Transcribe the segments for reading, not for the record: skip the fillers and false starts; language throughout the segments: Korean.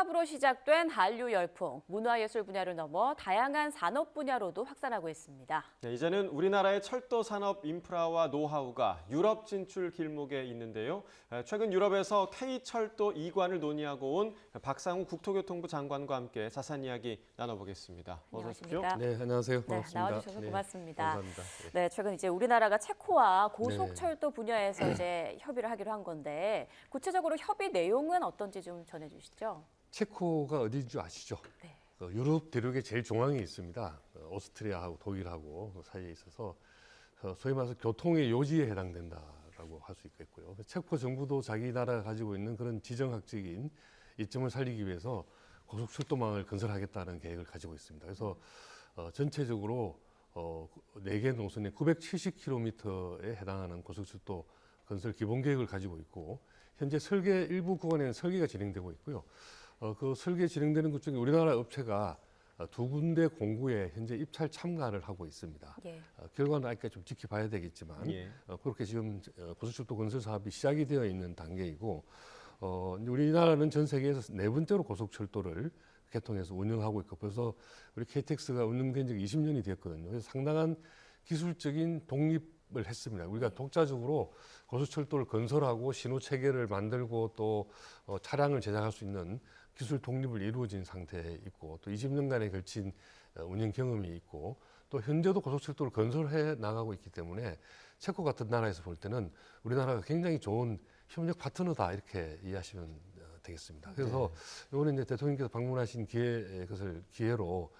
사업으로 시작된 한류 열풍, 문화예술 분야를 넘어 다양한 산업 분야로도 확산하고 있습니다. 네, 이제는 우리나라의 철도 산업 인프라와 노하우가 유럽 진출 길목에 있는데요. 최근 유럽에서 K철도 이관을 논의하고 온 박상우 국토교통부 장관과 함께 자세한 이야기 나눠보겠습니다. 어서 오십시오. 안녕하십니까? 네, 안녕하세요. 네, 반갑습니다. 나와주셔서 고맙습니다. 감사합니다. 네, 최근 이제 우리나라가 체코와 고속철도 분야에서 이제 협의를 하기로 한 건데 구체적으로 협의 내용은 어떤지 좀 전해주시죠. 체코가 어디인 줄 아시죠? 네. 유럽 대륙의 제일 중앙에 있습니다. 오스트리아하고 독일하고 그 사이에 있어서 소위 말해서 교통의 요지에 해당된다라고 할 수 있겠고요. 체코 정부도 자기 나라가 가지고 있는 그런 지정학적인 이점을 살리기 위해서 고속철도망을 건설하겠다는 계획을 가지고 있습니다. 그래서 전체적으로 4개 노선의 970km에 해당하는 고속철도 건설 기본 계획을 가지고 있고 현재 설계 일부 구간에는 설계가 진행되고 있고요. 그 설계 진행되는 것 중에 우리나라 업체가 2군데 공구에 현재 입찰 참가를 하고 있습니다. 예. 결과는 아직까지 좀 지켜봐야 되겠지만 그렇게 지금 고속철도 건설 사업이 시작이 되어 있는 단계이고 우리나라는 전 세계에서 4번째로 고속철도를 개통해서 운영하고 있고 벌써 우리 KTX가 운영된 지 20년이 됐거든요. 그래서 상당한 기술적인 독립을 했습니다. 우리가 독자적으로 고속철도를 건설하고 신호 체계를 만들고 또 차량을 제작할 수 있는 기술 독립을 이루어진 상태에 있고 또 20년간에 걸친 운영 경험이 있고 또 현재도 고속철도를 건설해 나가고 있기 때문에 체코 같은 나라에서 볼 때는 우리나라가 굉장히 좋은 협력 파트너다 이렇게 이해하시면 되겠습니다. 그래서 이번에 이제 대통령께서 방문하신 것을 기회로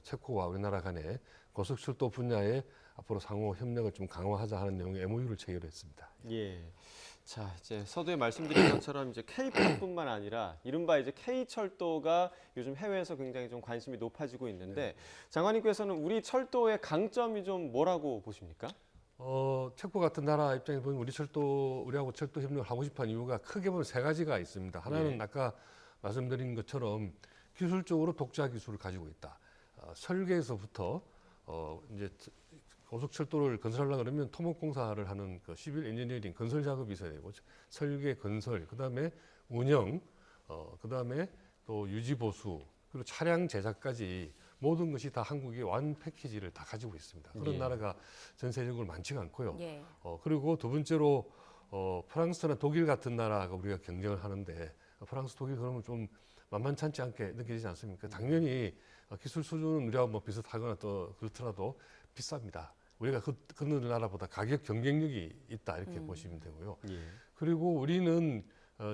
체코와 우리나라 간에 고속철도 분야에 앞으로 상호 협력을 좀 강화하자 하는 내용의 MOU를 체결했습니다. 예. 자, 이제 서두에 말씀드린 것처럼 이제 K뿐만 아니라 이른바 이제 K철도가 요즘 해외에서 굉장히 좀 관심이 높아지고 있는데 장관님께서는 우리 철도의 강점이 좀 뭐라고 보십니까? 체코 같은 나라 입장에서 보면 우리하고 철도 협력을 하고 싶어하는 이유가 크게 보면 3가지가 있습니다. 하나는 아까 말씀드린 것처럼 기술적으로 독자 기술을 가지고 있다. 설계에서부터 이제 고속철도를 건설하려고 그러면 토목공사를 하는 그 시빌 엔지니어링 건설 작업이 있어야 되고 설계 건설 그다음에 운영 그다음에 또 유지 보수 그리고 차량 제작까지 모든 것이 다 한국이 완 패키지를 다 가지고 있습니다. 그런 나라가 전 세계적으로 많지가 않고요. 그리고 두 번째로 프랑스나 독일 같은 나라가 우리가 경쟁을 하는데 프랑스, 독일 그러면 좀 만만찮지 않게 느껴지지 않습니까? 당연히 기술 수준은 우리하고 뭐 비슷하거나 또 그렇더라도 비쌉니다. 우리가 그 나라보다 가격 경쟁력이 있다 이렇게 보시면 되고요. 그리고 우리는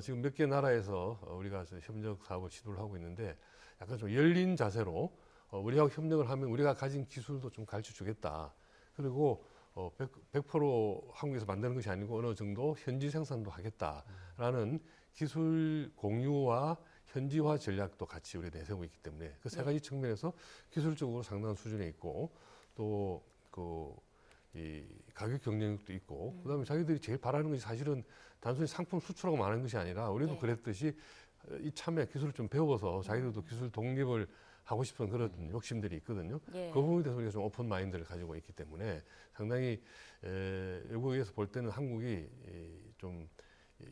지금 몇 개 나라에서 우리가 협력 사업을 시도를 하고 있는데 약간 좀 열린 자세로 우리하고 협력을 하면 우리가 가진 기술도 좀 가르쳐 주겠다. 그리고 100% 한국에서 만드는 것이 아니고 어느 정도 현지 생산도 하겠다라는 기술 공유와 현지화 전략도 같이 우리가 내세우고 있기 때문에 그 3가지 측면에서 기술적으로 상당한 수준에 있고 또 이 가격 경쟁력도 있고 그다음에 자기들이 제일 바라는 것이 사실은 단순히 상품 수출하고 마는 것이 아니라 우리도 그랬듯이 이참에 기술을 좀 배워서 자기들도 기술 독립을 하고 싶은 그런 욕심들이 있거든요. 그 부분에 대해서 우리가 좀 오픈 마인드를 가지고 있기 때문에 상당히 외국에서 볼 때는 한국이 좀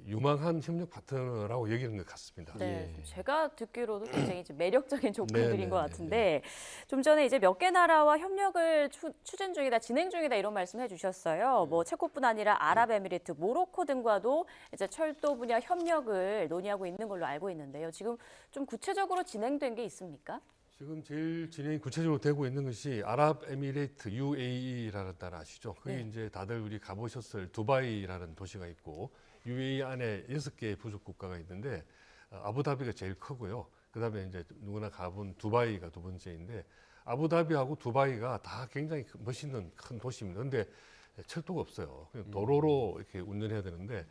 유망한 협력 파트너라고 여기는 것 같습니다. 네, 제가 듣기로도 굉장히 이제 매력적인 조건들인 것 같은데 네. 좀 전에 이제 몇 개 나라와 협력을 추진 중이다, 진행 중이다 이런 말씀해 주셨어요. 뭐 체코뿐 아니라 아랍에미리트, 모로코 등과도 이제 철도 분야 협력을 논의하고 있는 걸로 알고 있는데요. 지금 좀 구체적으로 진행된 게 있습니까? 지금 제일 진행이 구체적으로 되고 있는 것이 아랍에미레이트 UAE라는 나라 아시죠? 거기 이제 다들 우리 가보셨을 두바이라는 도시가 있고 UAE 안에 6개의 부속 국가가 있는데 아부다비가 제일 크고요. 그다음에 이제 누구나 가본 두바이가 두 번째인데 아부다비하고 두바이가 다 굉장히 멋있는 큰 도시입니다. 그런데 철도가 없어요. 그냥 도로로 이렇게 운전해야 되는데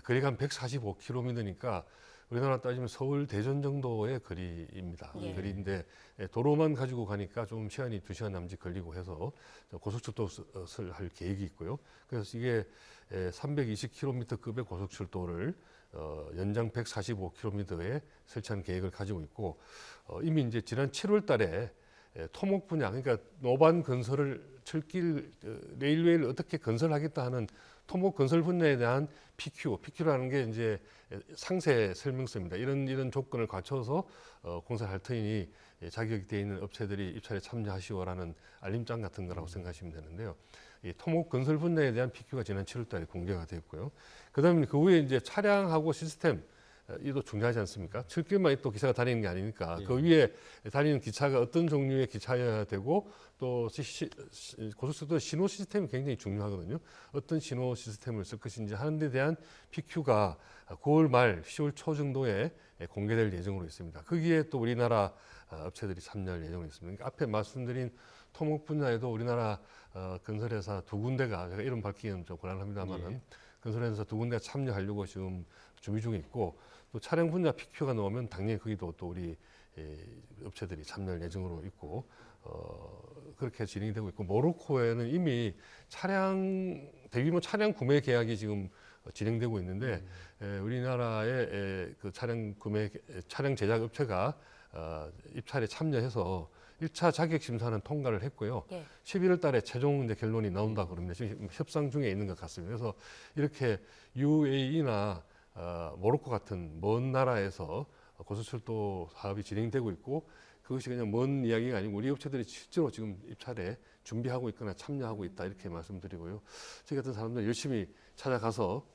거리가 한 145km니까 우리나라 따지면 서울 대전 정도의 거리입니다. 거리인데 도로만 가지고 가니까 좀 시간이 2시간 남짓 걸리고 해서 고속철도를 할 계획이 있고요. 그래서 이게 320km급의 고속철도를 연장 145km에 설치하는 계획을 가지고 있고 이미 이제 지난 7월 달에 토목 분야 그러니까 노반 건설을 철길 레일웨이를 어떻게 건설하겠다 하는 토목 건설 분야에 대한 PQ라는 게 이제 상세 설명서입니다. 이런 조건을 갖춰서 공사를 할 터이니 자격이 되어 있는 업체들이 입찰에 참여하시오라는 알림장 같은 거라고 생각하시면 되는데요. 이 토목 건설 분야에 대한 PQ가 지난 7월달에 공개가 됐고요. 그다음에 그 후에 이제 차량하고 시스템 이도 중요하지 않습니까? 출길만 또 기차가 다니는 게 아니니까 그 위에 다니는 기차가 어떤 종류의 기차여야 되고 또 고속철도 신호 시스템이 굉장히 중요하거든요. 어떤 신호 시스템을 쓸 것인지 하는 데 대한 PQ가 9월 말 10월 초 정도에 공개될 예정으로 있습니다. 거기에 또 우리나라 업체들이 참여할 예정으로 있습니다. 그러니까 앞에 말씀드린 토목 분야에도 우리나라 건설회사 두 군데가, 제가 이름 밝히기는 좀 곤란합니다만은 건설회사 두 군데가 참여하려고 지금 준비 중에 있고, 또 차량 분야 PQ가 나오면 당연히 거기도 또 우리 업체들이 참여할 예정으로 있고, 그렇게 진행이 되고 있고, 모로코에는 이미 대규모 차량 구매 계약이 지금 진행되고 있는데, 우리나라의 그 차량 제작 업체가 입찰에 참여해서 1차 자격 심사는 통과를 했고요. 11월 달에 최종 이제 결론이 나온다 그러는데 지금 협상 중에 있는 것 같습니다. 그래서 이렇게 UAE나 모로코 같은 먼 나라에서 고속철도 사업이 진행되고 있고, 그것이 그냥 먼 이야기가 아니고 우리 업체들이 실제로 지금 입찰에 준비하고 있거나 참여하고 있다, 이렇게 말씀드리고요. 저희 같은 사람들 열심히 찾아가서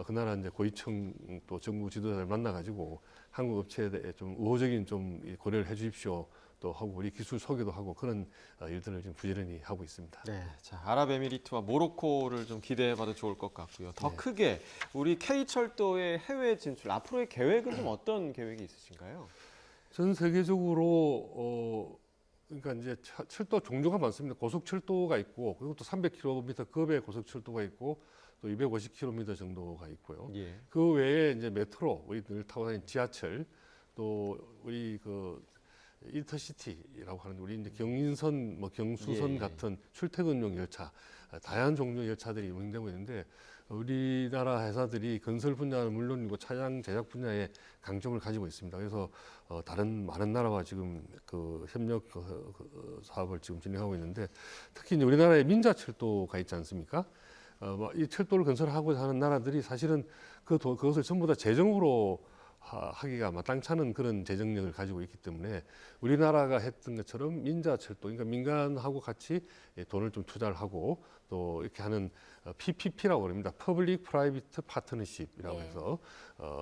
그 나라 이제 고위층 또 정부 지도자를 만나가지고 한국 업체에 대해 좀 우호적인 좀 고려를 해주십시오 또 하고, 우리 기술 소개도 하고, 그런 일들을 지금 부지런히 하고 있습니다. 네, 자, 아랍에미리트와 모로코를 좀 기대해봐도 좋을 것 같고요. 더 크게 우리 K철도의 해외 진출, 앞으로의 계획은 좀 어떤 계획이 있으신가요? 전 세계적으로 그러니까 이제 철도 종류가 많습니다. 고속철도가 있고, 그리고 또 300km 급의 고속철도가 있고, 또 250km 정도가 있고요. 그 외에 이제 메트로, 우리들 타고 다니는 지하철, 또 우리 그 인터시티라고 하는데, 우리 이제 경인선, 경수선 같은 출퇴근용 열차, 다양한 종류의 열차들이 운행되고 있는데, 우리나라 회사들이 건설 분야는 물론이고 차량 제작 분야에 강점을 가지고 있습니다. 그래서 다른 많은 나라와 지금 그 협력 사업을 지금 진행하고 있는데, 특히 이제 우리나라에 민자철도가 있지 않습니까? 이 철도를 건설하고자 하는 나라들이 사실은 그것을 전부 다 재정으로 하기가 마땅찮은 그런 재정력을 가지고 있기 때문에 우리나라가 했던 것처럼 민자철도, 그러니까 민간하고 같이 돈을 좀 투자를 하고 또 이렇게 하는 PPP라고 합니다. Public Private Partnership이라고 해서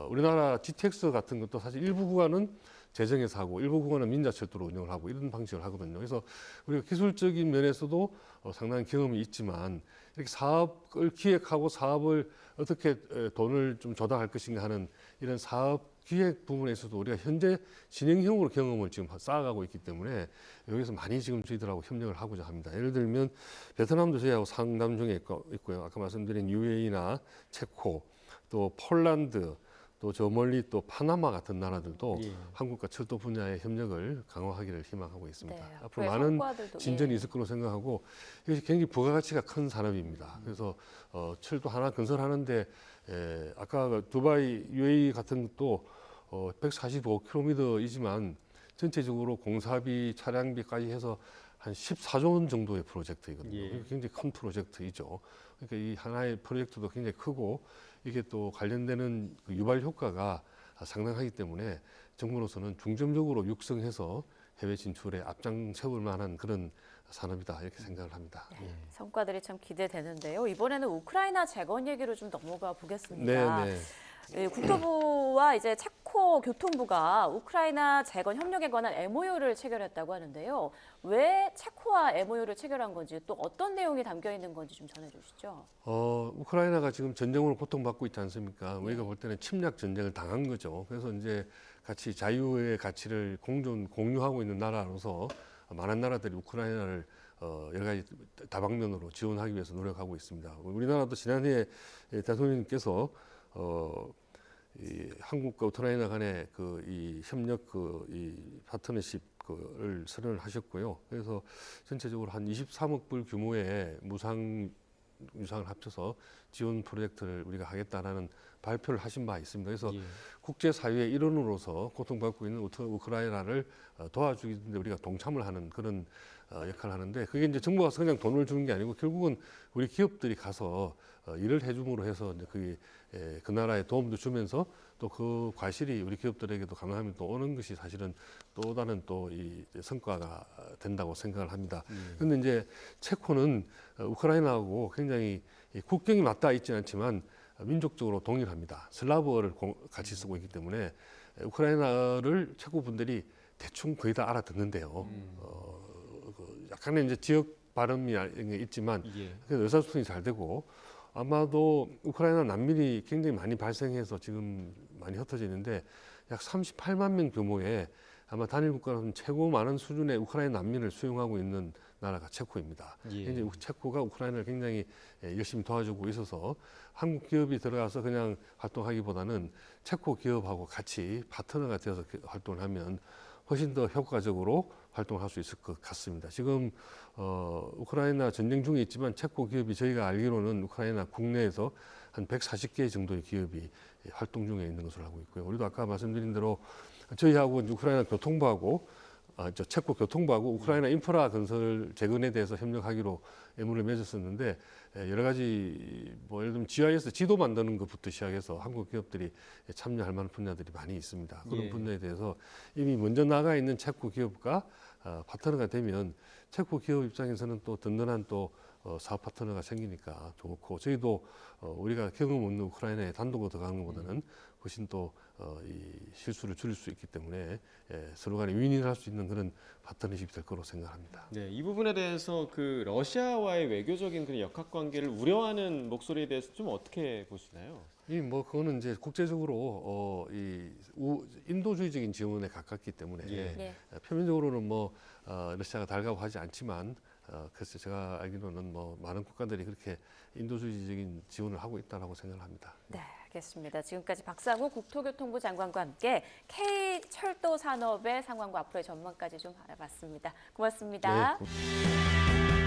우리나라 GTX 같은 것도 사실 일부 구간은 재정에서 하고 일부 구간은 민자철도로 운영을 하고 이런 방식을 하거든요. 그래서 우리가 기술적인 면에서도 상당한 경험이 있지만, 이렇게 사업을 기획하고 사업을 어떻게 돈을 좀 조달할 것인가 하는 이런 사업 기획 부분에서도 우리가 현재 진행형으로 경험을 지금 쌓아가고 있기 때문에 여기서 많이 지금 저희들하고 협력을 하고자 합니다. 예를 들면 베트남도 저희하고 상담 중에 있고요. 아까 말씀드린 UAE나 체코, 또 폴란드, 또 저 멀리 또 파나마 같은 나라들도 한국과 철도 분야의 협력을 강화하기를 희망하고 있습니다. 앞으로 많은 진전이 있을 거로 생각하고, 이것이 굉장히 부가가치가 큰 산업입니다. 그래서 철도 하나 건설하는데 아까 두바이 UAE 같은 것도 145km이지만 전체적으로 공사비, 차량비까지 해서 한 14조 원 정도의 프로젝트이거든요. 굉장히 큰 프로젝트이죠. 그러니까 이 하나의 프로젝트도 굉장히 크고, 이게 또 관련되는 그 유발 효과가 상당하기 때문에 정부로서는 중점적으로 육성해서 해외 진출에 앞장 세울 만한 그런 산업이다, 이렇게 생각을 합니다. 성과들이 참 기대되는데요. 이번에는 우크라이나 재건 얘기로 좀 넘어가 보겠습니다. 국토부와 이제 체코 교통부가 우크라이나 재건 협력에 관한 MOU를 체결했다고 하는데요. 왜 체코와 MOU를 체결한 건지, 또 어떤 내용이 담겨 있는 건지 좀 전해주시죠. 우크라이나가 지금 전쟁으로 고통받고 있지 않습니까? 우리가 볼 때는 침략 전쟁을 당한 거죠. 그래서 이제 같이 자유의 가치를 공유하고 있는 나라로서 많은 나라들이 우크라이나를 여러 가지 다방면으로 지원하기 위해서 노력하고 있습니다. 우리나라도 지난해 대통령님께서 이 한국과 우크라이나 간의 이 협력 이 파트너십을 선언을 하셨고요. 그래서 전체적으로 한 23억 불 규모의 유상을 합쳐서 지원 프로젝트를 우리가 하겠다라는 발표를 하신 바 있습니다. 그래서 국제사회의 일원으로서 고통받고 있는 우크라이나를 도와주기 위해 우리가 동참을 하는 그런 역할을 하는데 그게 이제 정부가 가서 그냥 돈을 주는 게 아니고 결국은 우리 기업들이 가서 일을 해줌으로 해서 이제 그 나라에 도움도 주면서 또 그 과실이 우리 기업들에게도 가능하면 또 오는 것이 사실은 또 다른 또 이 성과가 된다고 생각을 합니다. 그런데 이제 체코는 우크라이나하고 굉장히 국경이 맞닿아 있지는 않지만 민족적으로 동일합니다. 슬라브어를 같이 쓰고 있기 때문에 우크라이나를 체코 분들이 대충 거의 다 알아듣는데요. 약간의 이제 지역 발음이 있지만 예. 그래서 의사소통이 잘 되고 아마도 우크라이나 난민이 굉장히 많이 발생해서 지금 많이 흩어져 있는데 약 38만 명 규모의 아마 단일 국가로는 최고 많은 수준의 우크라이나 난민을 수용하고 있는 나라가 체코입니다. 예. 이제 체코가 우크라이나를 굉장히 열심히 도와주고 있어서 한국 기업이 들어가서 그냥 활동하기보다는 체코 기업하고 같이 파트너가 되어서 활동을 하면 훨씬 더 효과적으로 활동을 할 수 있을 것 같습니다. 지금 우크라이나 전쟁 중에 있지만 체코 기업이 저희가 알기로는 우크라이나 국내에서 한 140개 정도의 기업이 활동 중에 있는 것으로 알고 있고요. 우리도 아까 말씀드린 대로 저희하고 우크라이나 교통부하고 체코 교통부하고 우크라이나 인프라 건설 재건에 대해서 협력하기로 MOU를 맺었었는데 여러 가지 뭐 예를 들면 GIS 지도 만드는 것부터 시작해서 한국 기업들이 참여할 만한 분야들이 많이 있습니다. 그런 예. 분야에 대해서 이미 먼저 나가 있는 체코 기업과 파트너가 되면 체코 기업 입장에서는 또 든든한 또 사업 파트너가 생기니까 좋고 저희도 우리가 경험 없는 우크라이나에 단독으로 들어가는 것보다는 훨씬 또 이 실수를 줄일 수 있기 때문에 서로 간에 윈윈을 할 수 있는 그런 파트너십이 될 거로 생각합니다. 네, 이 부분에 대해서 그 러시아와의 외교적인 그런 역학 관계를 우려하는 목소리에 대해서 좀 어떻게 보시나요? 뭐 그거는 이제 국제적으로 인도주의적인 지원에 가깝기 때문에 예. 예. 표면적으로는 뭐 러시아가 달가워하지 않지만 그래서 제가 알기로는 뭐 많은 국가들이 그렇게 인도주의적인 지원을 하고 있다라고 생각을 합니다. 네, 알겠습니다. 지금까지 박상우 국토교통부 장관과 함께 K 철도 산업의 상황과 앞으로의 전망까지 좀 알아봤습니다. 고맙습니다. 네.